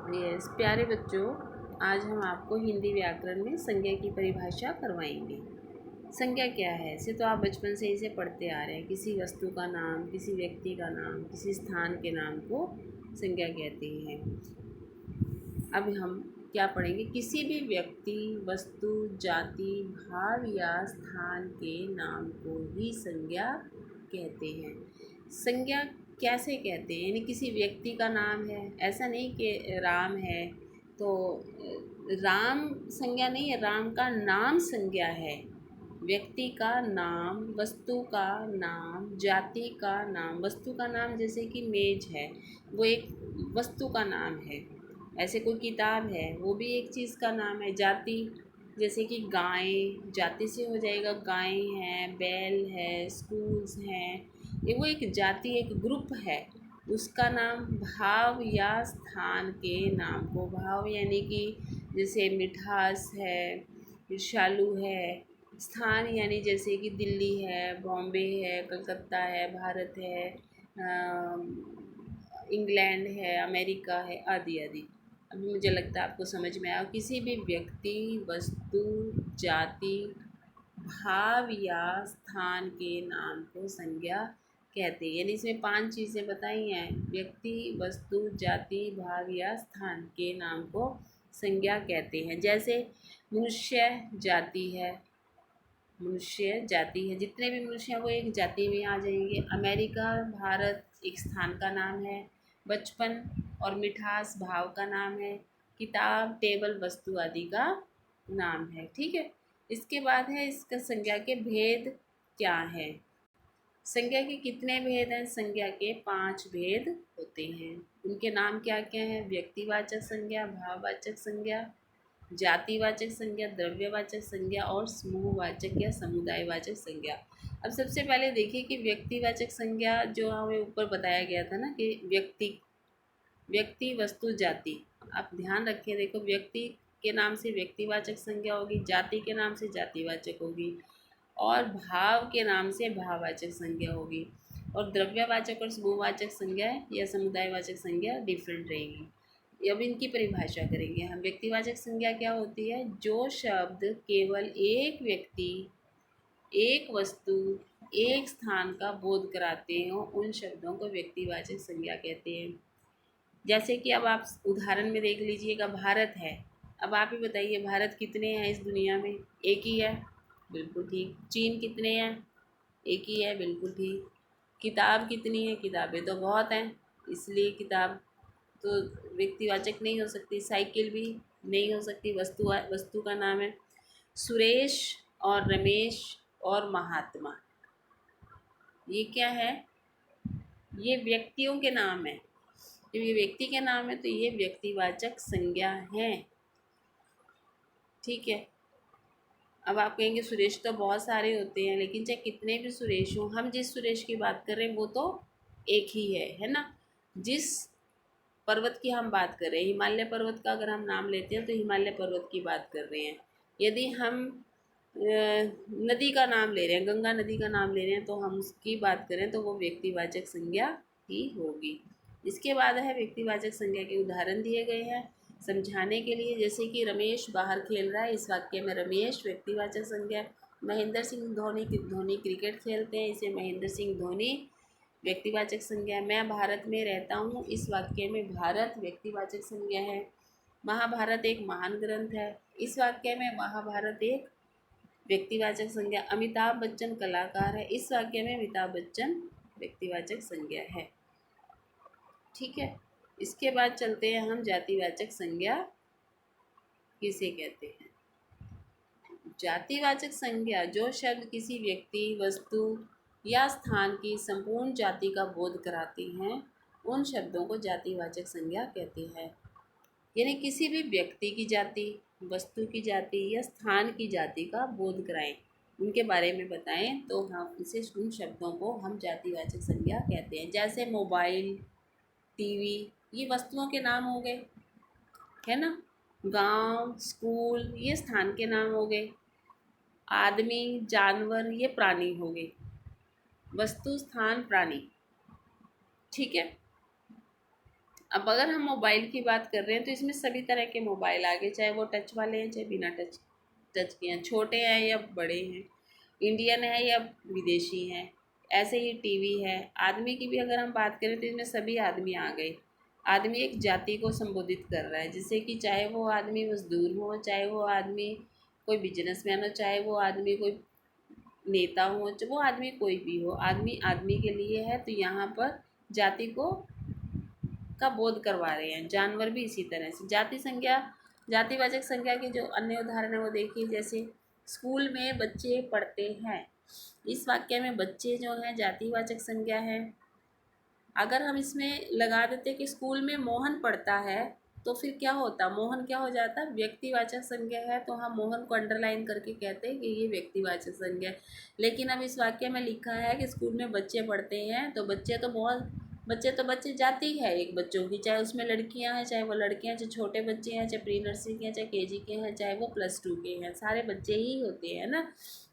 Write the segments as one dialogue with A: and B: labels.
A: Yes प्यारे बच्चों, आज हम आपको हिंदी व्याकरण में संज्ञा की परिभाषा करवाएंगे। संज्ञा क्या है? इसे तो आप बचपन से इसे पढ़ते आ रहे हैं। किसी वस्तु का नाम, किसी व्यक्ति का नाम, किसी स्थान के नाम को संज्ञा कहते हैं। अब हम क्या पढ़ेंगे? किसी भी व्यक्ति, वस्तु, जाति, भाव या स्थान के नाम को ही संज्ञा कहते हैं। संज्ञा कैसे कहते हैं? यानी किसी व्यक्ति का नाम है, ऐसा नहीं कि राम है तो राम संज्ञा नहीं है, राम का नाम संज्ञा है। व्यक्ति का नाम, वस्तु का नाम, जाति का नाम। वस्तु का नाम जैसे कि मेज है, वो एक वस्तु का नाम है। ऐसे कोई किताब है, वो भी एक चीज़ का नाम है। जाति जैसे कि गाय, जाति से हो जाएगा गाय है, बैल है, स्कूल्स हैं, ये वो एक जाति, एक ग्रुप है, उसका नाम। भाव या स्थान के नाम को, भाव यानी कि जैसे मिठास है, ईर्ष्यालु है। स्थान यानी जैसे कि दिल्ली है, बॉम्बे है, कलकत्ता है, भारत है, इंग्लैंड है, अमेरिका है, आदि आदि। अभी मुझे लगता है आपको समझ में आया। किसी भी व्यक्ति, वस्तु, जाति, भाव या स्थान के नाम को संज्ञा कहते हैं। यानी इसमें 5 चीज़ें बताई हैं। व्यक्ति, वस्तु, जाति, भाव या स्थान के नाम को संज्ञा कहते हैं। जैसे मनुष्य जाति है, मनुष्य जाति है, जितने भी मनुष्य हैं वो एक जाति में आ जाएंगे। अमेरिका, भारत एक स्थान का नाम है। बचपन और मिठास भाव का नाम है। किताब, टेबल, वस्तु आदि का नाम है। ठीक है। इसके बाद है इसका संज्ञा के भेद क्या है। संज्ञा के कितने भेद हैं? संज्ञा के 5 भेद होते हैं। उनके नाम क्या क्या हैं? व्यक्तिवाचक संज्ञा, भाववाचक संज्ञा, जातिवाचक संज्ञा, द्रव्यवाचक संज्ञा और समूहवाचक या समुदायवाचक संज्ञा। अब सबसे पहले देखिए कि व्यक्तिवाचक संज्ञा जो हमें ऊपर बताया गया था ना कि व्यक्ति, वस्तु, जाति। आप ध्यान रखें, देखो व्यक्ति के नाम से व्यक्तिवाचक संज्ञा होगी, जाति के नाम से जातिवाचक होगी और भाव के नाम से भाववाचक संज्ञा होगी। और द्रव्यवाचक और समूहवाचक संज्ञा या समुदायवाचक संज्ञा डिफरेंट रहेगी। अब इनकी परिभाषा करेंगे हम। व्यक्तिवाचक संज्ञा क्या होती है? जो शब्द केवल एक व्यक्ति, एक वस्तु, एक स्थान का बोध कराते हो, उन शब्दों को व्यक्तिवाचक संज्ञा कहते हैं। जैसे कि अब आप उदाहरण में देख लीजिएगा, भारत है। अब आप ही बताइए, भारत कितने हैं इस दुनिया में? एक ही है, बिल्कुल ठीक। चीन कितने हैं? एक ही है, बिल्कुल ठीक। किताब कितनी है? किताबें तो बहुत हैं, इसलिए किताब तो व्यक्तिवाचक नहीं हो सकती। साइकिल भी नहीं हो सकती, वस्तु का नाम है। सुरेश और रमेश और महात्मा, ये क्या है? ये व्यक्तियों के नाम है। जब ये व्यक्ति के नाम है तो ये व्यक्तिवाचक संज्ञा है। ठीक है। अब आप कहेंगे सुरेश तो बहुत सारे होते हैं, लेकिन चाहे कितने भी सुरेश हों, हम जिस सुरेश की बात कर रहे हैं वो तो एक ही है ना। जिस पर्वत की हम बात कर रहे हैं, हिमालय पर्वत का अगर हम नाम लेते हैं तो हिमालय पर्वत की बात कर रहे हैं। यदि हम नदी का नाम ले रहे हैं, गंगा नदी का नाम ले रहे हैं, तो हम उसकी बात करें तो वो व्यक्तिवाचक संज्ञा ही होगी। इसके बाद है व्यक्तिवाचक संज्ञा के उदाहरण दिए गए हैं समझाने के लिए। जैसे कि रमेश बाहर खेल रहा है, इस वाक्य में रमेश व्यक्तिवाचक संज्ञा। महेंद्र सिंह धोनी क्रिकेट खेलते हैं, इसे महेंद्र सिंह धोनी व्यक्तिवाचक संज्ञा है। मैं भारत में रहता हूँ, इस वाक्य में भारत व्यक्तिवाचक संज्ञा है। महाभारत एक महान ग्रंथ है, इस वाक्य में महाभारत एक व्यक्तिवाचक संज्ञा। अमिताभ बच्चन कलाकार है, इस वाक्य में अमिताभ बच्चन व्यक्तिवाचक संज्ञा है। ठीक है। इसके बाद चलते हैं हम जातिवाचक संज्ञा किसे कहते हैं। जातिवाचक संज्ञा जो शब्द किसी व्यक्ति, वस्तु या स्थान की संपूर्ण जाति का बोध कराती हैं, उन शब्दों को जातिवाचक संज्ञा कहते हैं। यानी किसी भी व्यक्ति की जाति, वस्तु की जाति या स्थान की जाति का बोध कराएं, उनके बारे में बताएं, तो हम इसे, उन शब्दों को हम जातिवाचक संज्ञा कहते हैं। जैसे मोबाइल, टीवी, ये वस्तुओं के नाम हो गए, है ना। गांव, स्कूल, ये स्थान के नाम हो गए। आदमी, जानवर, ये प्राणी हो गए। वस्तु, स्थान, प्राणी। ठीक है। अब अगर हम मोबाइल की बात कर रहे हैं तो इसमें सभी तरह के मोबाइल आ गए, चाहे वो टच वाले हैं चाहे बिना टच के हैं, छोटे हैं या बड़े हैं, इंडियन है या विदेशी हैं। ऐसे ही टीवी है। आदमी की भी अगर हम बात करें तो इसमें सभी आदमी आ गए। आदमी एक जाति को संबोधित कर रहा है, जिससे कि चाहे वो आदमी मजदूर हो, चाहे वो आदमी कोई बिजनेसमैन हो, चाहे वो आदमी कोई नेता हो, चाहे वो आदमी कोई भी हो, आदमी आदमी के लिए है। तो यहाँ पर जाति को का बोध करवा रहे हैं। जानवर भी इसी तरह से। जाति संज्ञा, जातिवाचक संज्ञा के जो अन्य उदाहरण है वो देखिए, जैसे स्कूल में बच्चे पढ़ते हैं। इस वाक्य में बच्चे जो हैं जातिवाचक संज्ञा है। अगर हम इसमें लगा देते कि स्कूल में मोहन पढ़ता है तो फिर क्या होता, मोहन क्या हो जाता, व्यक्तिवाचक संज्ञा है, तो हम मोहन को अंडरलाइन करके कहते हैं कि ये व्यक्तिवाचक संज्ञा है। लेकिन अब इस वाक्य में लिखा है कि स्कूल में बच्चे पढ़ते हैं, तो बच्चे जाति है एक बच्चों की, चाहे उसमें लड़कियां हैं चाहे वो लड़के हैं, चाहे छोटे बच्चे हैं चाहे प्री नर्सरी के हैं चाहे केजी के हैं चाहे वो +2 के हैं, सारे बच्चे ही होते हैं ना।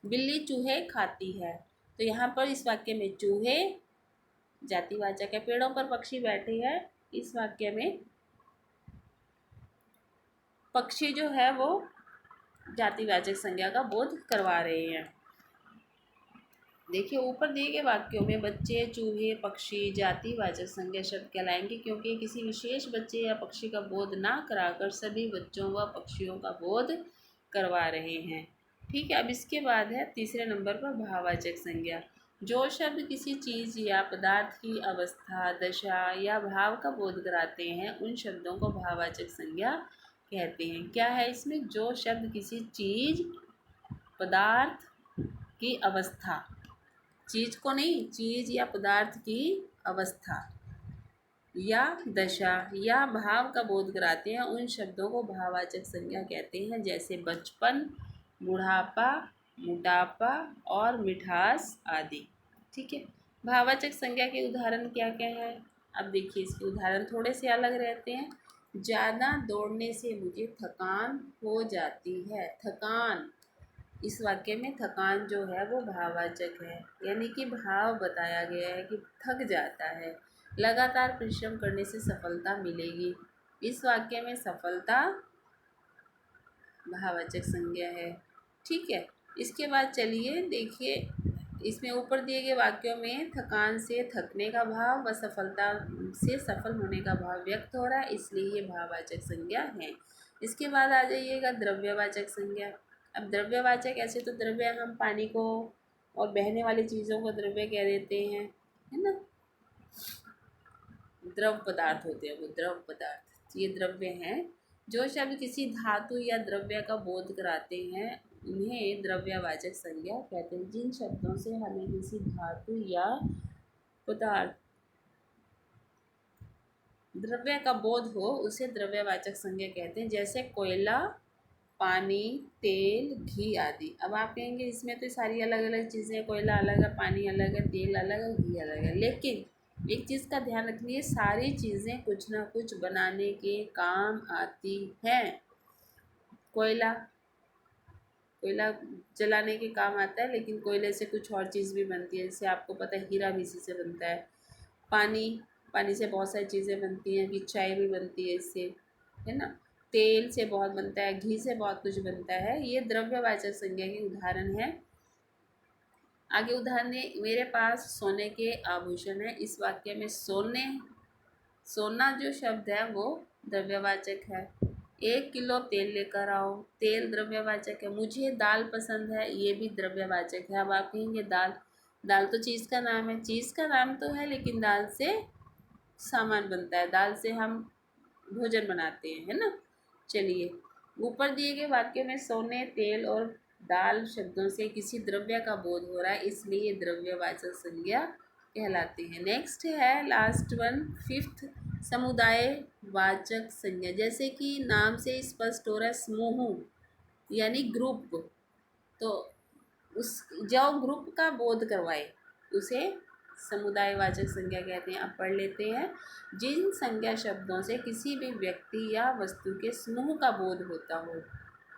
A: बिल्ली चूहे खाती है, तो यहाँ पर इस वाक्य में चूहे जातिवाचक है। पेड़ों पर पक्षी बैठे हैं, इस वाक्य में पक्षी जो है वो जातिवाचक संज्ञा का बोध करवा रहे हैं। देखिए ऊपर दिए गए वाक्यों में बच्चे, चूहे, पक्षी जातिवाचक संज्ञा शब्द कहलाएंगे, क्योंकि किसी विशेष बच्चे या पक्षी का बोध ना कराकर सभी बच्चों व पक्षियों का बोध करवा रहे हैं। ठीक है, अब इसके बाद है तीसरे नंबर पर भाववाचक संज्ञा। जो शब्द किसी चीज़ या पदार्थ की अवस्था, दशा या भाव का बोध कराते हैं उन शब्दों को भाववाचक संज्ञा कहते हैं। क्या है इसमें, जो शब्द किसी चीज़, पदार्थ की अवस्था, चीज़ को नहीं, चीज़ या पदार्थ की अवस्था या दशा या भाव का बोध कराते हैं उन शब्दों को भाववाचक संज्ञा कहते हैं। जैसे बचपन, बुढ़ापा, मोटापा और मिठास आदि। ठीक है, भाववाचक संज्ञा के उदाहरण क्या क्या हैं। अब देखिए इसके उदाहरण थोड़े से अलग रहते हैं। ज़्यादा दौड़ने से मुझे थकान हो जाती है। थकान, इस वाक्य में थकान जो है वो भाववाचक है, यानी कि भाव बताया गया है कि थक जाता है। लगातार परिश्रम करने से सफलता मिलेगी, इस वाक्य में सफलता भाववाचक संज्ञा है। ठीक है, इसके बाद चलिए देखिए, इसमें ऊपर दिए गए वाक्यों में थकान से थकने का भाव व सफलता से सफल होने का भाव व्यक्त हो रहा है, इसलिए ये भाववाचक संज्ञा है। इसके बाद आ जाइएगा द्रव्यवाचक संज्ञा। अब द्रव्यवाचक, ऐसे तो द्रव्य हम पानी को और बहने वाली चीज़ों को द्रव्य कह देते हैं, है ना। द्रव पदार्थ होते हैं वो, द्रव पदार्थ ये द्रव्य हैं। जो शब्द किसी धातु या द्रव्य का बोध कराते हैं उन्हें द्रव्यवाचक संज्ञा कहते हैं। जिन शब्दों से हमें किसी धातु या पदार्थ, द्रव्य का बोध हो उसे द्रव्यवाचक संज्ञा कहते हैं। जैसे कोयला, पानी, तेल, घी आदि। अब आप कहेंगे इसमें तो सारी अलग अलग चीज़ें, कोयला अलग है, पानी अलग है, तेल अलग है, घी अलग है, लेकिन एक चीज़ का ध्यान रखिए, सारी चीज़ें कुछ ना कुछ बनाने के काम आती हैं। कोयला, कोयला जलाने के काम आता है, लेकिन कोयले से कुछ और चीज़ भी बनती है, जैसे आपको पता है हीरा भी इसी से बनता है। पानी, पानी से बहुत सारी चीज़ें बनती हैं, कि चाय भी बनती है इससे, है ना। तेल से बहुत बनता है, घी से बहुत कुछ बनता है। ये द्रव्यवाचक संज्ञा के उदाहरण है। आगे उदाहरण है, मेरे पास सोने के आभूषण है। इस वाक्य में सोने, सोना जो शब्द है वो द्रव्यवाचक है। 1 किलो तेल लेकर आओ, तेल द्रव्यवाचक है। मुझे दाल पसंद है, ये भी द्रव्यवाचक है। अब आप कहेंगे दाल, दाल तो चीज़ का नाम है, चीज़ का नाम तो है, लेकिन दाल से सामान बनता है, दाल से हम भोजन बनाते हैं, है ना। चलिए, ऊपर दिए गए वाक्य में सोने, तेल और दाल शब्दों से किसी द्रव्य का बोध हो रहा है, इसलिए द्रव्यवाचक संज्ञा कहलाते हैं। नेक्स्ट है लास्ट वन, 5th, समुदायवाचक संज्ञा। जैसे कि नाम से स्पष्ट हो रहा है, समूह यानी ग्रुप, तो उस जो ग्रुप का बोध करवाए उसे समुदायवाचक संज्ञा कहते हैं। अब पढ़ लेते हैं। जिन संज्ञा शब्दों से किसी भी व्यक्ति या वस्तु के समूह का बोध होता हो,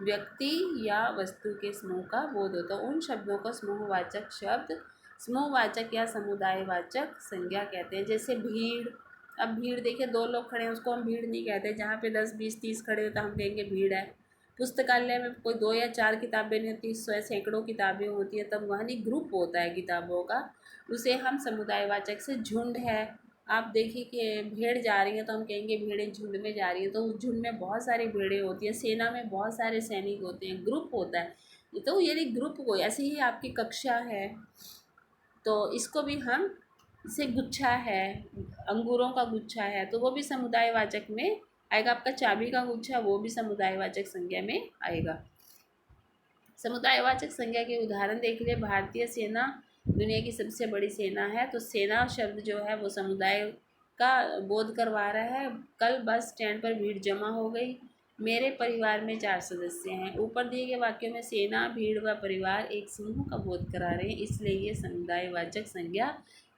A: व्यक्ति या वस्तु के समूह का बोध होता हो, उन शब्दों को समूहवाचक शब्द, समूहवाचक या समुदायवाचक संज्ञा कहते हैं। जैसे भीड़, अब भीड़ देखिए, 2 लोग खड़े हैं उसको हम भीड़ नहीं कहते, जहाँ पे 10 20 30 खड़े हो तो हम कहेंगे भीड़ है। पुस्तकालय में कोई 2 या 4 किताबें नहीं होती, सैकड़ों किताबें होती है, तब वहाँ नहीं ग्रुप होता है किताबों का, उसे हम समुदायवाचक से झुंड है। आप देखिए कि भेड़ जा रही है तो हम कहेंगे भेड़ें झुंड में जा रही है, तो उस झुंड में बहुत सारी भेड़ें होती हैं, सेना में बहुत सारे सैनिक होते हैं, ग्रुप होता है। तो यदि ग्रुप को ऐसे ही आपकी कक्षा है तो इसको भी हम, जैसे गुच्छा है, अंगूरों का गुच्छा है तो वो भी समुदायवाचक में आएगा। आपका चाबी का गुच्छा, वो भी समुदायवाचक संज्ञा में आएगा। समुदायवाचक संज्ञा के उदाहरण देख लिए। भारतीय सेना दुनिया की सबसे बड़ी सेना है, तो सेना शब्द जो है वो समुदाय का बोध करवा रहा है। कल बस स्टैंड पर भीड़ जमा हो गई। मेरे परिवार में 4 सदस्य हैं। ऊपर दिए गए वाक्यों में सेना, भीड़ व परिवार एक समूह का बोध करा रहे हैं, इसलिए ये समुदायवाचक संज्ञा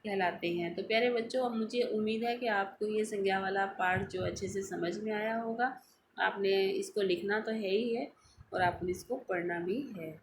A: कहलाते हैं। तो प्यारे बच्चों, अब मुझे उम्मीद है कि आपको ये संज्ञा वाला पाठ जो अच्छे से समझ में आया होगा। आपने इसको लिखना तो है ही है और आपने इसको पढ़ना भी है।